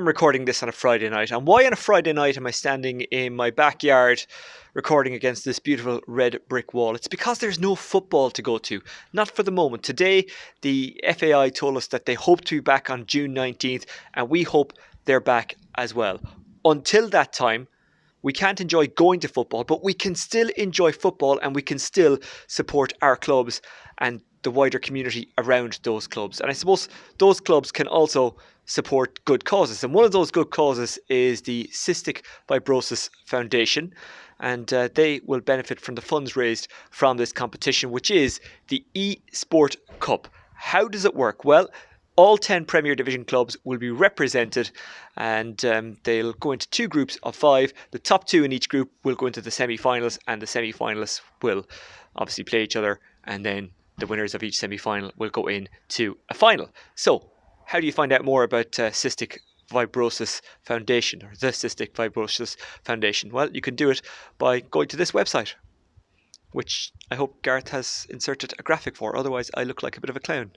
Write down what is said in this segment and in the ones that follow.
I'm recording this on a Friday night. And why on a Friday night am I standing in my backyard recording against this beautiful red brick wall? It's because there's no football to go to. Not for the moment. Today, the FAI told us that they hope to be back on June 19th, and we hope they're back as well. Until that time, we can't enjoy going to football, but we can still enjoy football and we can still support our clubs and the wider community around those clubs. And I suppose those clubs can also support good causes. And one of those good causes is the Cystic Fibrosis Foundation. And they will benefit from the funds raised from this competition, which is the eSport Cup. How does it work? Well, all 10 Premier Division clubs will be represented, and they'll go into 2 groups of 5. The top 2 in each group will go into the semi-finals, and the semi-finalists will obviously play each other, and then the winners of each semi-final will go into a final. So, how do you find out more about Cystic Fibrosis Foundation, or the Cystic Fibrosis Foundation? Well, you can do it by going to this website, which I hope Gareth has inserted a graphic for, otherwise I look like a bit of a clown.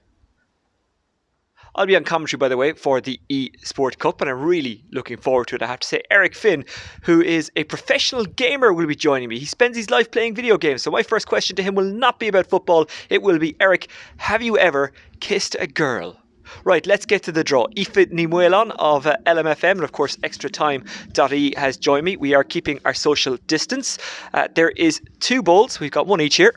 I'll be on commentary, by the way, for the eSport Cup, and I'm really looking forward to it. I have to say, Eric Finn, who is a professional gamer, will be joining me. He spends his life playing video games, so my first question to him will not be about football. It will be, Eric, have you ever kissed a girl? Right, let's get to the draw. Aoife Nimuelon of LMFM and of course Extratime.ie has joined me. We are keeping our social distance. There is 2 bowls. We've got one each here.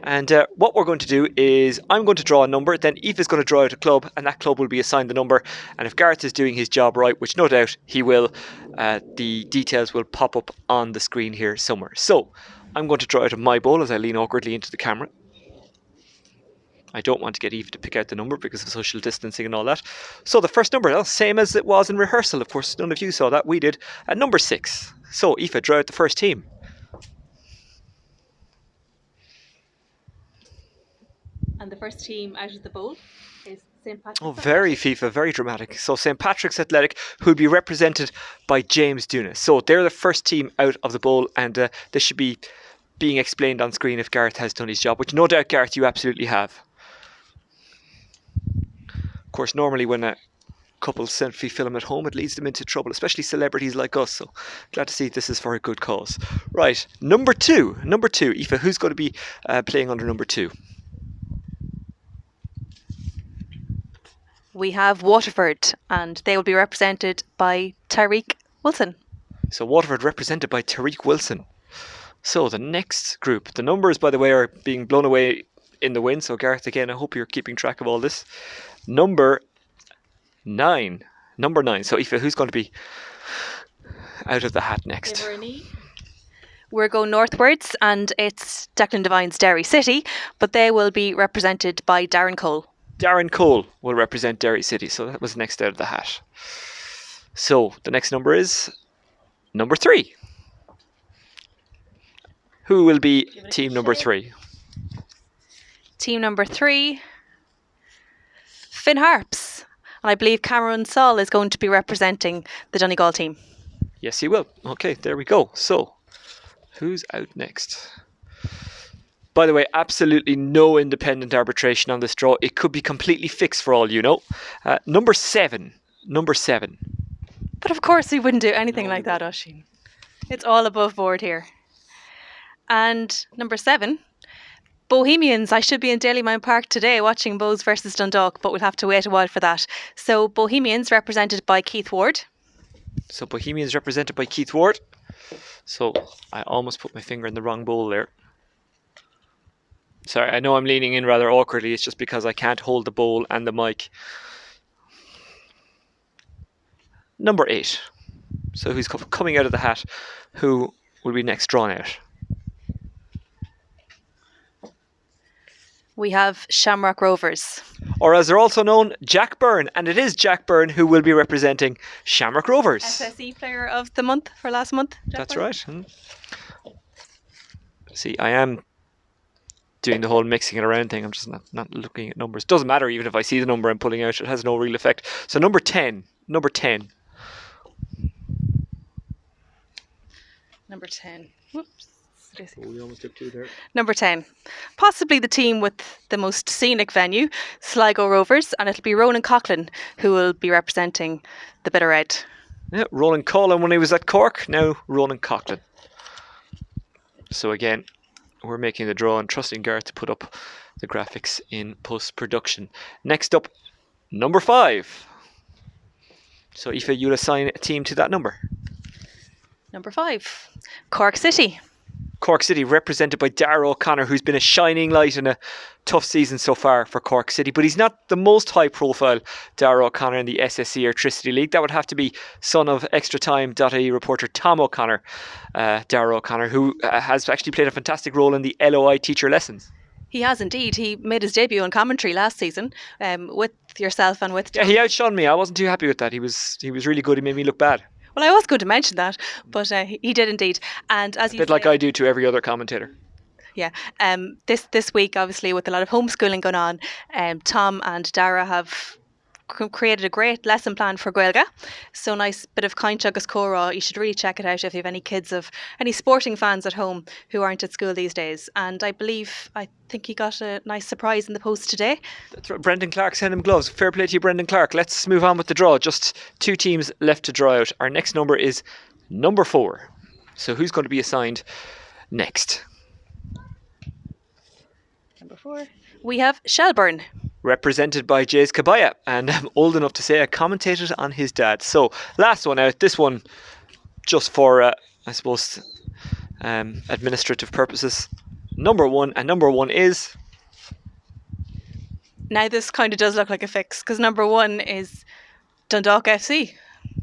And what we're going to do is I'm going to draw a number, then Aoife is going to draw out a club, and that club will be assigned the number. And if Gareth is doing his job right, which no doubt he will, the details will pop up on the screen here somewhere. So I'm going to draw out of my bowl as I lean awkwardly into the camera. I don't want to get Aoife to pick out the number because of social distancing and all that. So the first number, well, same as it was in rehearsal. Of course, none of you saw that. We did. At number 6. So Aoife, draw out the first team. And the first team out of the bowl is St. Patrick's. Oh, very FIFA, very dramatic. So St. Patrick's Athletic, who will be represented by James Doona. So they're the first team out of the bowl, and this should be being explained on screen if Gareth has done his job, which no doubt, Gareth, you absolutely have. Of course, normally when a couple selfie film at home, it leads them into trouble, especially celebrities like us. So glad to see this is for a good cause. Right, number 2. Number 2, Aoife, who's going to be playing under number 2? We have Waterford, and they will be represented by Tyreke Wilson. So Waterford represented by Tyreke Wilson. So the next group, the numbers, by the way, are being blown away in the wind. So Gareth, again, I hope you're keeping track of all this. Number 9. Number 9. So Aoife, who's going to be out of the hat next? We're going northwards, and it's Declan Devine's Derry City, but they will be represented by Darren Cole. Darren Cole will represent Derry City, so that was next out of the hat. So the next number is number 3. Who will be team number 3? Team number 3, Finn Harps. And I believe Cameron Saul is going to be representing the Donegal team. Yes, he will. Okay, there we go. So, who's out next? By the way, absolutely no independent arbitration on this draw. It could be completely fixed for all you know. Number 7. Number 7. But of course we wouldn't do anything like that, Oisín. It's all above board here. And number 7, Bohemians. I should be in Dalymount Park today watching Bohs versus Dundalk, but we'll have to wait a while for that. So Bohemians represented by Keith Ward. So Bohemians represented by Keith Ward. So I almost put my finger in the wrong bowl there. Sorry, I know I'm leaning in rather awkwardly. It's just because I can't hold the bowl and the mic. Number 8. So who's coming out of the hat? Who will be next drawn out? We have Shamrock Rovers. Or as they're also known, Jack Byrne. And it is Jack Byrne who will be representing Shamrock Rovers. SSE Player of the Month for last month. That's right. See, I am doing the whole mixing it around thing. I'm just not looking at numbers. Doesn't matter even if I see the number I'm pulling out. It has no real effect. So number 10. Number 10. Number 10. Whoops. We almost took 2 there. Number 10, possibly the team with the most scenic venue, Sligo Rovers, and it'll be Ronan Coughlan who will be representing the Bit of Red. Yeah, Ronan Cullen when he was at Cork, now Ronan Coughlan. So again, we're making the draw and trusting Gareth to put up the graphics in post-production. Next up, number 5. So Aoife, you'll assign a team to that number. Number 5, Cork City. Cork City represented by Daire O'Connor, who's been a shining light in a tough season so far for Cork City, but he's not the most high profile Daire O'Connor in the SSE Electricity League. That would have to be son of Extratime.ie reporter Tom O'Connor, Daire O'Connor, who has actually played a fantastic role in the LOI teacher lessons. He has indeed. He made his debut on commentary last season with yourself and with Tom. Yeah, he outshone me. I wasn't too happy with that. He was really good. He made me look bad. Well, I was going to mention that, but he did indeed. And as a bit like I do to every other commentator. Yeah. This week, obviously, with a lot of homeschooling going on, Tom and Daire have created a great lesson plan for Gaeilge. So nice bit of Caint agus Córa. You should really check it out if you have any kids of any sporting fans at home who aren't at school these days. And I think he got a nice surprise in the post today. That's right. Brendan Clark sent him gloves. Fair play to you, Brendan Clark. Let's move on with the draw. Just 2 teams left to draw out. Our next number is number 4. So who's going to be assigned next? Number 4. We have Shelbourne. Represented by Jaze Kabia, and I'm old enough to say I commentated on his dad. So last one out, this one just for I suppose administrative purposes. Number 1, and number 1 is... Now this kind of does look like a fix, because number 1 is Dundalk FC.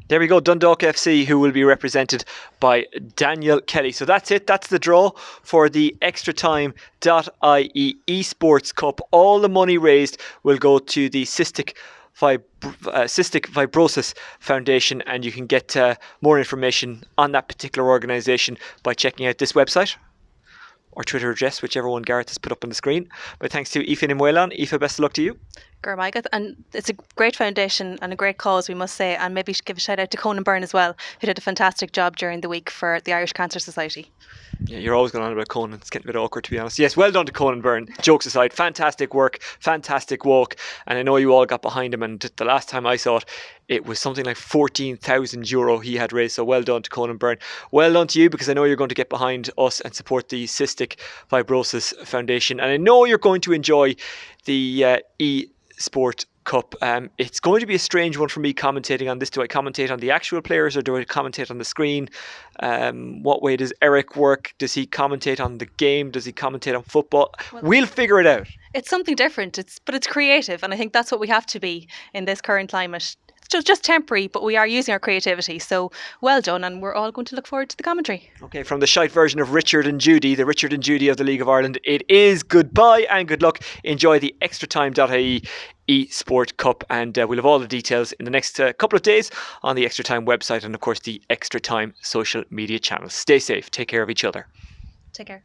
There we go, Dundalk FC, who will be represented by Daniel Kelly. So that's it. That's the draw for the Extratime.ie esports cup. All the money raised will go to the cystic fibrosis foundation, and you can get more information on that particular organisation by checking out this website or Twitter address, whichever one Gareth has put up on the screen. But thanks to Aoife and Whelan. Aoife, best of luck to you. And it's a great foundation and a great cause, we must say, and maybe give a shout out to Byrne as well, who did a fantastic job during the week for the Irish Cancer Society. Yeah, you're always going on about Conan. It's getting a bit awkward, to be honest. Yes, well done to Byrne. Jokes aside, fantastic work, fantastic walk, and I know you all got behind him, and the last time I saw it, it was something like €14,000 he had raised. So well done to Byrne. Well done to you, because I know you're going to get behind us and support the Cystic Fibrosis Foundation, and I know you're going to enjoy the eSport Cup. It's going to be a strange one for me commentating on this. Do I commentate on the actual players or do I commentate on the screen? What way does Eric work? Does he commentate on the game? Does he commentate on football? We'll figure it out. It's something different. But it's creative, and I think that's what we have to be in this current climate. It's just temporary, but we are using our creativity. So well done, and we're all going to look forward to the commentary. Okay, from the shite version of Richard and Judy, the Richard and Judy of the League of Ireland, it is goodbye and good luck. Enjoy the Extratime.ie eSport Cup, and we'll have all the details in the next couple of days on the Extratime website and of course the Extratime social media channels. Stay safe, take care of each other. Take care.